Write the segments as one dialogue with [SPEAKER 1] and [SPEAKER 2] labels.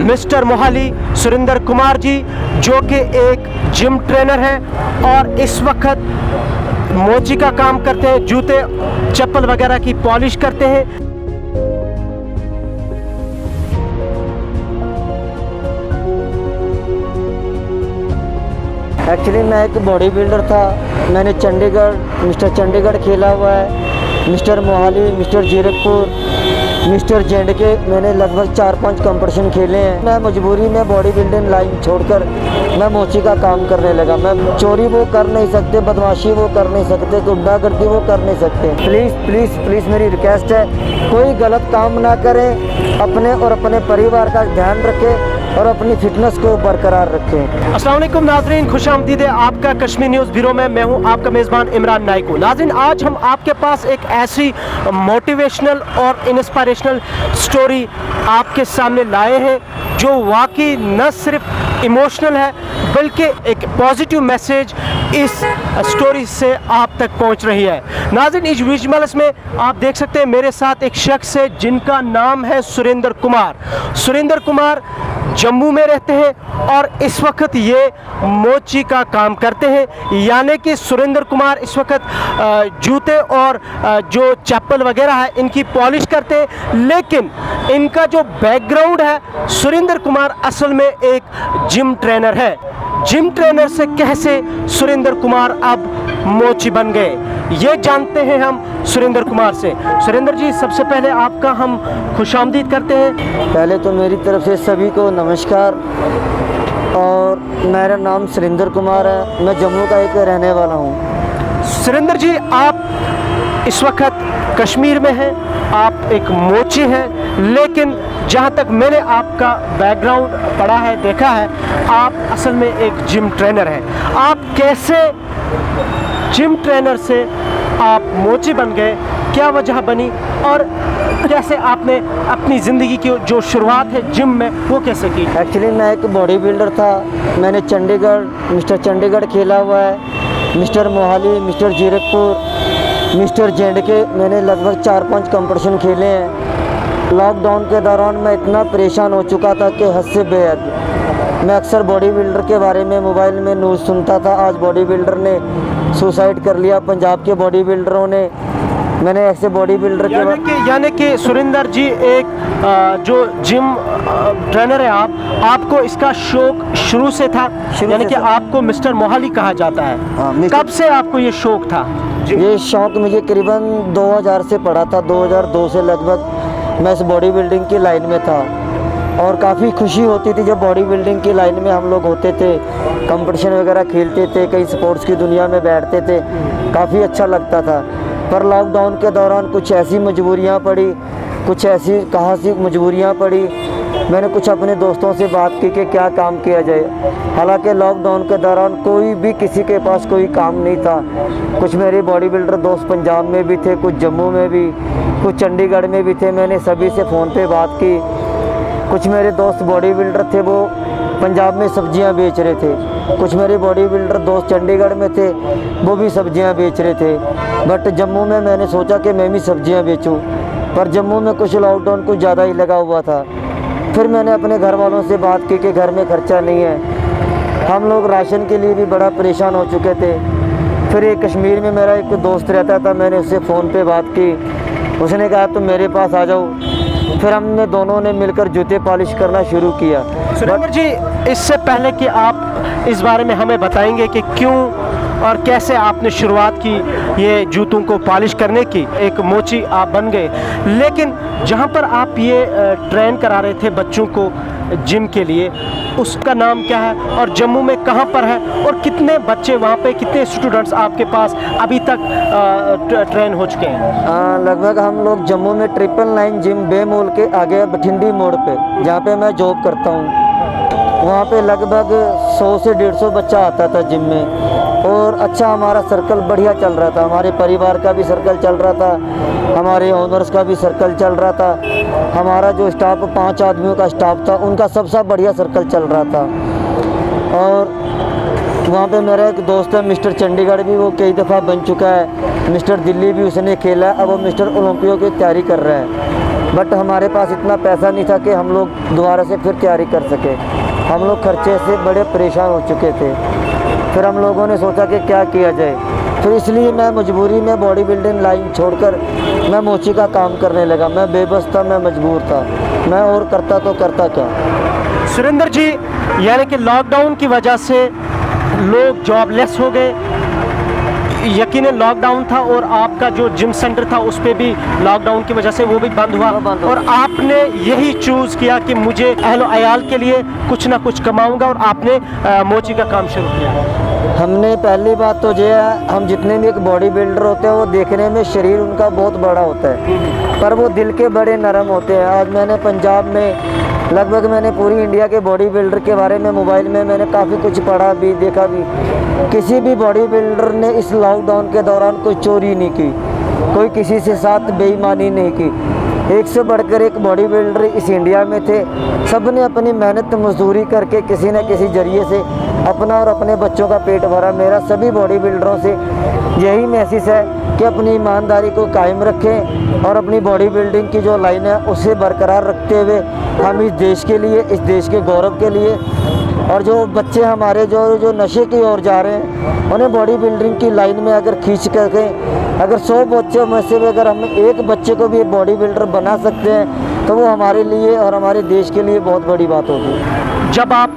[SPEAKER 1] Mister Mohali Surendra Kumar ji, जो कि एक जिम ट्रेनर हैं और इस वक्त मोची का काम करते हैं, जूते चप्पल वगैरह की पॉलिश करते हैं।
[SPEAKER 2] एक्चुअली मैं एक बॉडी बिल्डर था। मैंने मिस्टर चंडीगढ़ खेला हुआ है, mister Mohali, mister Zirakpur, mister जेंडके, मैंने लगभग 4-5 कंपटीशन खेले हैं। मैं मजबूरी में बॉडी बिल्डिंग लाइन छोड़कर मैं मोची का काम करने लगा। मैं चोरी वो कर नहीं सकते, बदमाशी वो कर नहीं सकते, गुंडागर्दी वो कर नहीं सकते। प्लीज़ प्लीज़ प्लीज़ मेरी रिक्वेस्ट है, कोई गलत काम ना करें, अपने और अपने परिवार का ध्यान रखें और अपनी फिटनेस को बरकरार रखें।
[SPEAKER 1] अस्सलाम वालेकुम नाज़रीन, खुशामदीद है आपका कश्मीर न्यूज़ ब्यूरो में। मैं हूं आपका मेज़बान इमरान नाइको। नाज़रीन, आज हम आपके पास एक ऐसी मोटिवेशनल और इंस्पिरेशनल स्टोरी आपके सामने लाए हैं जो वाकई न सिर्फ इमोशनल है बल्कि एक पॉजिटिव मैसेज इस स्टोरी से आप तक पहुंच रही है। नाज़रीन, इस विजुअल्स में आप देख सकते हैं मेरे साथ एक शख्स है जिनका नाम है सुरेंद्र कुमार। सुरेंद्र कुमार जम्मू में रहते हैं और इस वक्त ये मोची का काम करते हैं, यानी कि सुरेंद्र कुमार इस वक्त जूते और जो चप्पल वगैरह है इनकी पॉलिश करते हैं। लेकिन इनका जो बैकग्राउंड है, सुरेंद्र कुमार असल में एक जिम ट्रेनर है। जिम ट्रेनर से कैसे सुरेंद्र कुमार अब मोची बन गए, ये जानते हैं हम सुरेंद्र कुमार से। सुरेंद्र जी, सबसे पहले आपका हम खुशामदीद करते हैं।
[SPEAKER 2] पहले तो मेरी तरफ से सभी को नमस्कार, और मेरा नाम सुरेंद्र कुमार है। मैं जम्मू का एक रहने वाला हूँ।
[SPEAKER 1] सुरेंद्र जी, आप इस वक्त कश्मीर में हैं, आप एक मोची हैं, लेकिन जहाँ तक मैंने आपका बैकग्राउंड पढ़ा है, देखा है, आप असल में एक जिम ट्रेनर हैं। आप कैसे जिम ट्रेनर से आप मोची बन गए, क्या वजह बनी, और कैसे आपने अपनी ज़िंदगी की जो शुरुआत है जिम में वो कैसे की?
[SPEAKER 2] एक्चुअली मैं एक बॉडी बिल्डर था। मैंने मिस्टर चंडीगढ़ खेला हुआ है, mister Mohali, mister Zirakpur, mister जेंडके, मैंने लगभग 4-5 कंपटीशन खेले हैं। लॉकडाउन के दौरान मैं इतना परेशान हो चुका था कि हद से बेहद। मैं अक्सर बॉडी बिल्डर के बारे में मोबाइल में न्यूज़ सुनता था। आज बॉडी बिल्डर ने सुसाइड कर लिया, पंजाब के बॉडी बिल्डरों ने। मैंने ऐसे बॉडी बिल्डर के
[SPEAKER 1] यानी कि सुरेंद्र जी एक जो जिम ट्रेनर है, आपको इसका शौक शुरू से था, यानी कि आपको मिस्टर मोहाली कहा जाता है।
[SPEAKER 2] हाँ,
[SPEAKER 1] कब से आपको ये शौक था?
[SPEAKER 2] ये शौक मुझे करीबन 2000 से पड़ा था। 2002 से लगभग मैं इस बॉडी बिल्डिंग की लाइन में था और काफ़ी खुशी होती थी जब बॉडी बिल्डिंग की लाइन में हम लोग होते थे, कंपटीशन वगैरह खेलते थे, कई स्पोर्ट्स की दुनिया में बैठते थे, काफ़ी अच्छा लगता था। पर लॉकडाउन के दौरान कुछ ऐसी मजबूरियां पड़ी, कुछ ऐसी कहासी मजबूरियां पड़ी। मैंने कुछ अपने दोस्तों से बात की कि क्या काम किया जाए। हालांकि लॉकडाउन के दौरान कोई भी किसी के पास कोई काम नहीं था। कुछ मेरे बॉडी बिल्डर दोस्त पंजाब में भी थे, कुछ जम्मू में भी, कुछ चंडीगढ़ में भी थे। मैंने सभी से फ़ोन पे बात की। कुछ मेरे दोस्त बॉडी बिल्डर थे, वो पंजाब में सब्जियां बेच रहे थे। कुछ मेरे बॉडी बिल्डर दोस्त चंडीगढ़ में थे, वो भी सब्जियां बेच रहे थे। बट जम्मू में मैंने सोचा कि मैं भी सब्जियां बेचूं, पर जम्मू में कुछ लॉकडाउन कुछ ज़्यादा ही लगा हुआ था। फिर मैंने अपने घर वालों से बात की कि घर में खर्चा नहीं है, हम लोग राशन के लिए भी बड़ा परेशान हो चुके थे। फिर एक कश्मीर में मेरा एक दोस्त रहता था, मैंने उससे फ़ोन पे बात की। उसने कहा तुम मेरे पास आ जाओ। फिर हमने दोनों ने मिलकर जूते पॉलिश करना शुरू किया।
[SPEAKER 1] सुरेंद्र जी, इससे पहले कि आप इस बारे में हमें बताएंगे कि क्यों और कैसे आपने शुरुआत की ये जूतों को पॉलिश करने की, एक मोची आप बन गए, लेकिन जहाँ पर आप ये ट्रेन करा रहे थे बच्चों को जिम के लिए, उसका नाम क्या है और जम्मू में कहाँ पर है, और कितने बच्चे वहाँ पे, कितने स्टूडेंट्स आपके पास अभी तक ट्रेन हो चुके हैं?
[SPEAKER 2] लगभग हम लोग जम्मू में 999 जिम बेमोल के आगे बठिंडी मोड़ पे, जहाँ पे मैं जॉब करता हूँ, वहाँ पे लगभग 100 से 150 बच्चा आता था जिम में। और अच्छा हमारा सर्कल बढ़िया चल रहा था, हमारे परिवार का भी सर्कल चल रहा था, हमारे ओनर्स का भी सर्कल चल रहा था, हमारा जो स्टाफ 5 आदमियों का स्टाफ था उनका सबसे बढ़िया सर्कल चल रहा था। और वहाँ पे मेरा एक दोस्त है मिस्टर चंडीगढ़ भी, वो कई दफ़ा बन चुका है। मिस्टर दिल्ली भी उसने खेला, अब वो मिस्टर ओलंपियो की तैयारी कर रहा है। बट हमारे पास इतना पैसा नहीं था कि हम लोग दोबारा से फिर तैयारी कर सके। हम लोग खर्चे से बड़े परेशान हो चुके थे। फिर हम लोगों ने सोचा कि क्या किया जाए, तो इसलिए मैं मजबूरी में बॉडी बिल्डिंग लाइन छोड़कर मैं मोची का काम करने लगा। मैं बेबस था, मैं मजबूर था, मैं और करता तो करता क्या।
[SPEAKER 1] सुरेंद्र जी, यानी कि लॉकडाउन की वजह से लोग जॉबलेस हो गए। यकीनन लॉकडाउन था और आपका जो जिम सेंटर था उस पे भी लॉकडाउन की वजह से वो भी बंद हुआ, और आपने यही चूज़ किया कि मुझे अहलो अयाल के लिए कुछ ना कुछ कमाऊंगा, और आपने मोची का काम शुरू किया।
[SPEAKER 2] हमने पहली बात तो ये है, हम जितने भी एक बॉडी बिल्डर होते हैं वो देखने में शरीर उनका बहुत बड़ा होता है, पर वो दिल के बड़े नरम होते हैं। आज मैंने पंजाब में लगभग मैंने पूरी इंडिया के बॉडी बिल्डर के बारे में मोबाइल में मैंने काफ़ी कुछ पढ़ा भी, देखा भी। किसी भी बॉडी बिल्डर ने इस लॉकडाउन के दौरान कोई चोरी नहीं की, कोई किसी से साथ बेईमानी नहीं की। एक से बढ़कर एक बॉडी बिल्डर इस इंडिया में थे। सब ने अपनी मेहनत मजदूरी करके किसी न किसी जरिए से अपना और अपने बच्चों का पेट भरा। मेरा सभी बॉडी बिल्डरों से यही मैसेज है कि अपनी ईमानदारी को कायम रखें और अपनी बॉडी बिल्डिंग की जो लाइन है उसे बरकरार रखते हुए हम इस देश के लिए, इस देश के गौरव के लिए, और जो बच्चे हमारे जो नशे की ओर जा रहे हैं उन्हें बॉडी बिल्डिंग की लाइन में अगर खींच करके अगर 100 बच्चों में से भी अगर हम एक बच्चे को भी बॉडी बिल्डर बना सकते हैं तो वो हमारे लिए और हमारे देश के लिए बहुत बड़ी बात होगी।
[SPEAKER 1] जब आप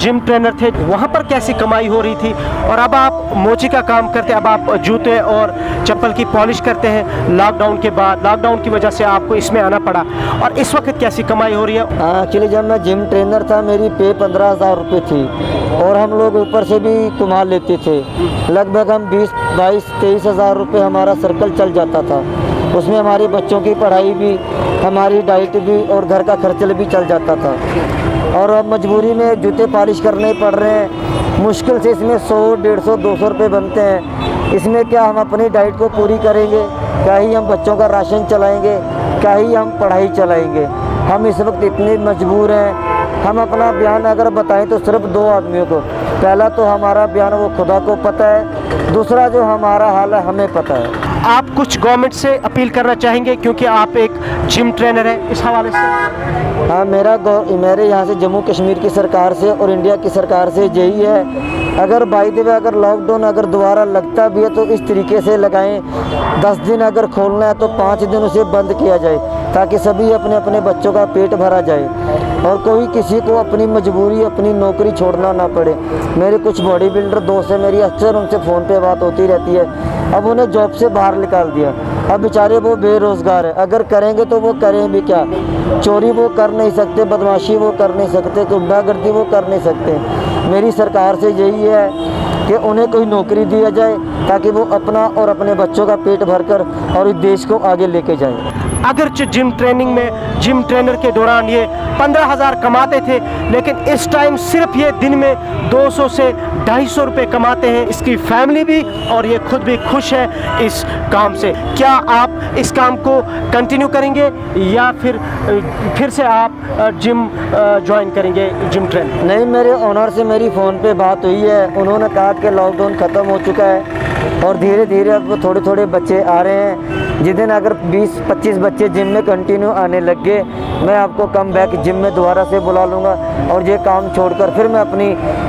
[SPEAKER 1] जिम ट्रेनर थे वहाँ पर कैसी कमाई हो रही थी, और अब आप मोची का काम करते हैं, अब आप जूते और चप्पल की पॉलिश करते हैं लॉकडाउन के बाद, लॉकडाउन की वजह से आपको इसमें आना पड़ा, और इस वक्त कैसी कमाई हो रही है?
[SPEAKER 2] एक्चुअली जब मैं जिम ट्रेनर था मेरी पे 15,000 रुपये थी, और हम लोग ऊपर से भी कमा लेते थे। लगभग हम 22-23 हज़ार रुपये हमारा सर्कल चल जाता था। उसमें हमारे बच्चों की पढ़ाई भी, हमारी डाइट भी और घर का खर्चल भी चल जाता था। और अब मजबूरी में जूते पॉलिश करने पड़ रहे हैं। मुश्किल से इसमें 100, 150, 200 रुपये बनते हैं। इसमें क्या हम अपनी डाइट को पूरी करेंगे, क्या ही हम बच्चों का राशन चलाएंगे, क्या ही हम पढ़ाई चलाएंगे। हम इस वक्त इतने मजबूर हैं। हम अपना बयान अगर बताएं तो सिर्फ 2 आदमियों को। पहला तो हमारा बयान वो खुदा को पता है, दूसरा जो हमारा हाल है हमें पता है।
[SPEAKER 1] आप कुछ गवर्नमेंट से अपील करना चाहेंगे क्योंकि आप एक जिम ट्रेनर हैं, इस हवाले से?
[SPEAKER 2] हाँ, मेरे यहाँ से जम्मू कश्मीर की सरकार से और इंडिया की सरकार से यही है, अगर बाई द वे अगर लॉकडाउन अगर दोबारा लगता भी है तो इस तरीके से लगाएं। 10 दिन अगर खोलना है तो 5 दिन उसे बंद किया जाए, ताकि सभी अपने अपने बच्चों का पेट भरा जाए और कोई किसी को अपनी मजबूरी, अपनी नौकरी छोड़ना ना पड़े। मेरे कुछ बॉडी बिल्डर दोस्त हैं, मेरी अक्सर उनसे फ़ोन पे बात होती रहती है। अब उन्हें जॉब से बाहर निकाल दिया, अब बेचारे वो बेरोज़गार है। अगर करेंगे तो वो करें भी क्या? चोरी वो कर नहीं सकते, बदमाशी वो कर नहीं सकते, गुंडागर्दी वो कर नहीं सकते। मेरी सरकार से यही है कि उन्हें कोई नौकरी दिया जाए ताकि वो अपना और अपने बच्चों का पेट भरकर और इस देश को आगे लेके जाएं।
[SPEAKER 1] अगरचे जिम ट्रेनिंग में जिम ट्रेनर के दौरान ये 15,000 कमाते थे, लेकिन इस टाइम सिर्फ ये दिन में 200 से 250 रुपये कमाते हैं। इसकी फैमिली भी और ये खुद भी खुश है इस काम से। क्या आप इस काम को कंटिन्यू करेंगे या फिर से आप जिम ज्वाइन करेंगे, जिम ट्रेनर?
[SPEAKER 2] नहीं, मेरे ओनर से मेरी फ़ोन पे बात हुई है। उन्होंने कहा कि लॉकडाउन ख़त्म हो चुका है और धीरे धीरे अब थोड़े थोड़े बच्चे आ रहे हैं। जिस दिन अगर 20-25 बच्चे जिम में कंटिन्यू आने लग गए, मैं आपको कम बैक जिम में दोबारा से बुला लूँगा और ये काम छोड़कर फिर मैं अपनी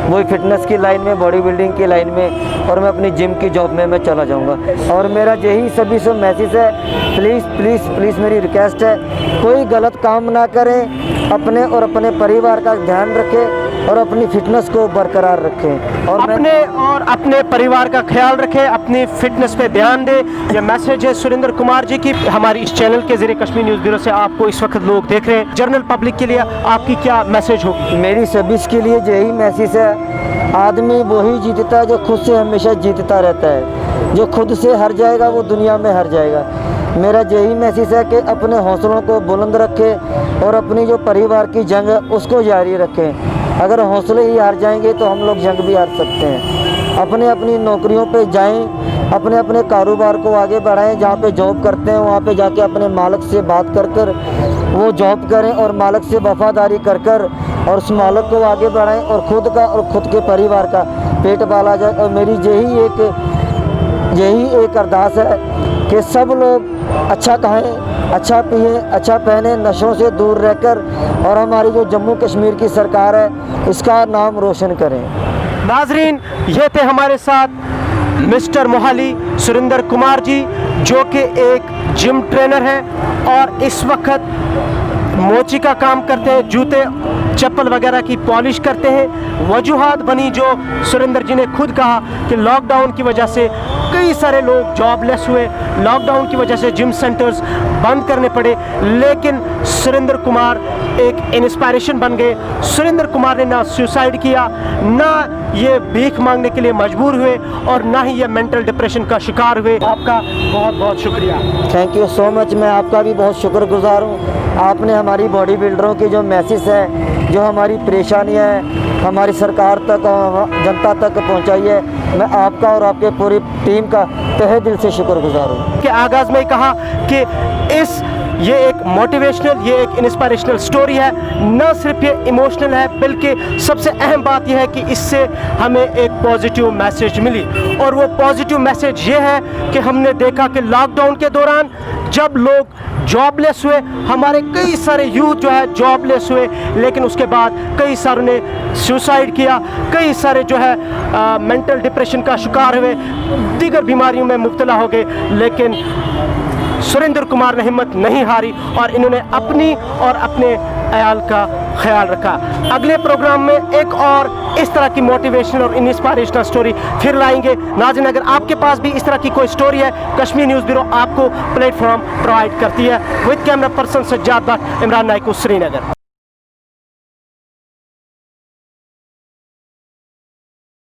[SPEAKER 2] वही फिटनेस की लाइन में, बॉडी बिल्डिंग की लाइन में और मैं अपनी जिम की जॉब में मैं चला जाऊँगा। और मेरा यही सभी से मैसेज है, प्लीज़ प्लीज़ प्लीज़ मेरी रिक्वेस्ट है, कोई गलत काम ना करें, अपने और अपने परिवार का ध्यान रखें और अपनी फिटनेस को बरकरार रखें और
[SPEAKER 1] अपने परिवार का ख्याल रखें, अपनी फिटनेस पे ध्यान दें। ये मैसेज है सुरेंद्र कुमार जी की। हमारी इस चैनल के जरिए कश्मीर न्यूज़ ब्यूरो से आपको इस वक्त लोग देख रहे हैं। जनरल पब्लिक के लिए आपकी क्या मैसेज होगी?
[SPEAKER 2] मेरी सभी के लिए यही मैसेज है, आदमी वही जीतता है जो खुद से हमेशा जीतता रहता है। जो खुद से हार जाएगा वो दुनिया में हार जाएगा। मेरा यही मैसेज है कि अपने हौसलों को बुलंद रखें और अपनी जो परिवार की जंग है उसको जारी रखें। अगर हौसले ही हार जाएंगे तो हम लोग जंग भी हार सकते हैं। अपने अपनी नौकरियों पे जाएं, अपने अपने कारोबार को आगे बढ़ाएं। जहाँ पे जॉब करते हैं वहाँ पे जाके अपने मालिक से बात कर वो जॉब करें और मालिक से वफादारी कर और उस मालिक को आगे बढ़ाएं और खुद का और खुद के परिवार का पेट पाला जाए। और मेरी यही एक अरदास है कि सब लोग अच्छा कहें, अच्छा पिए, अच्छा पहने, नशों से दूर रहकर और हमारी जो जम्मू कश्मीर की सरकार है इसका नाम रोशन करें।
[SPEAKER 1] नाजरीन, ये थे हमारे साथ मिस्टर मोहाली सुरेंद्र कुमार जी, जो कि एक जिम ट्रेनर हैं और इस वक्त मोची का काम करते हैं, जूते चप्पल वगैरह की पॉलिश करते हैं। वजूहात बनी जो सुरेंद्र जी ने खुद कहा कि लॉकडाउन की वजह से कई सारे लोग जॉबलेस हुए, लॉकडाउन की वजह से जिम सेंटर्स बंद करने पड़े, लेकिन सुरेंद्र कुमार एक इंस्पायरेशन बन गए। सुरेंद्र कुमार ने ना सुसाइड किया, ना ये भीख मांगने के लिए मजबूर हुए और ना ही ये मेंटल डिप्रेशन का शिकार हुए। आपका बहुत बहुत शुक्रिया।
[SPEAKER 2] Thank you so much. मैं आपका भी बहुत शुक्रगुजार हूँ। आपने हमारी बॉडी बिल्डरों की जो मैसेज है, जो हमारी परेशानियाँ हैं, हमारी सरकार तक और जनता तक पहुँचाई है, मैं आपका और आपके पूरी टीम का तहे दिल से शुक्रगुजार हूँ।
[SPEAKER 1] के आगाज़ में कहा कि ये एक मोटिवेशनल, ये एक इंस्पायरेशनल स्टोरी है, न सिर्फ ये इमोशनल है बल्कि सबसे अहम बात यह है कि इससे हमें एक पॉजिटिव मैसेज मिली। और वो पॉजिटिव मैसेज ये है कि हमने देखा कि लॉकडाउन के दौरान जब लोग जॉबलेस हुए, हमारे कई सारे यूथ जो है जॉबलेस हुए, लेकिन उसके बाद कई सारों ने सुसाइड किया, कई सारे जो है मेंटल डिप्रेशन का शिकार हुए, दीगर बीमारियों में मुब्तला हो गए, लेकिन सुरेंद्र कुमार ने हिम्मत नहीं हारी और इन्होंने अपनी और अपने अयाल का ख्याल रखा। अगले प्रोग्राम में एक और इस तरह की मोटिवेशनल और इंस्पायरेशनल स्टोरी फिर लाएंगे। नाज़रीन, अगर आपके पास भी इस तरह की कोई स्टोरी है, कश्मीर न्यूज़ ब्यूरो आपको प्लेटफॉर्म प्रोवाइड करती है। With camera person Sajjad Bhatt, Imran Naikoo, Srinagar.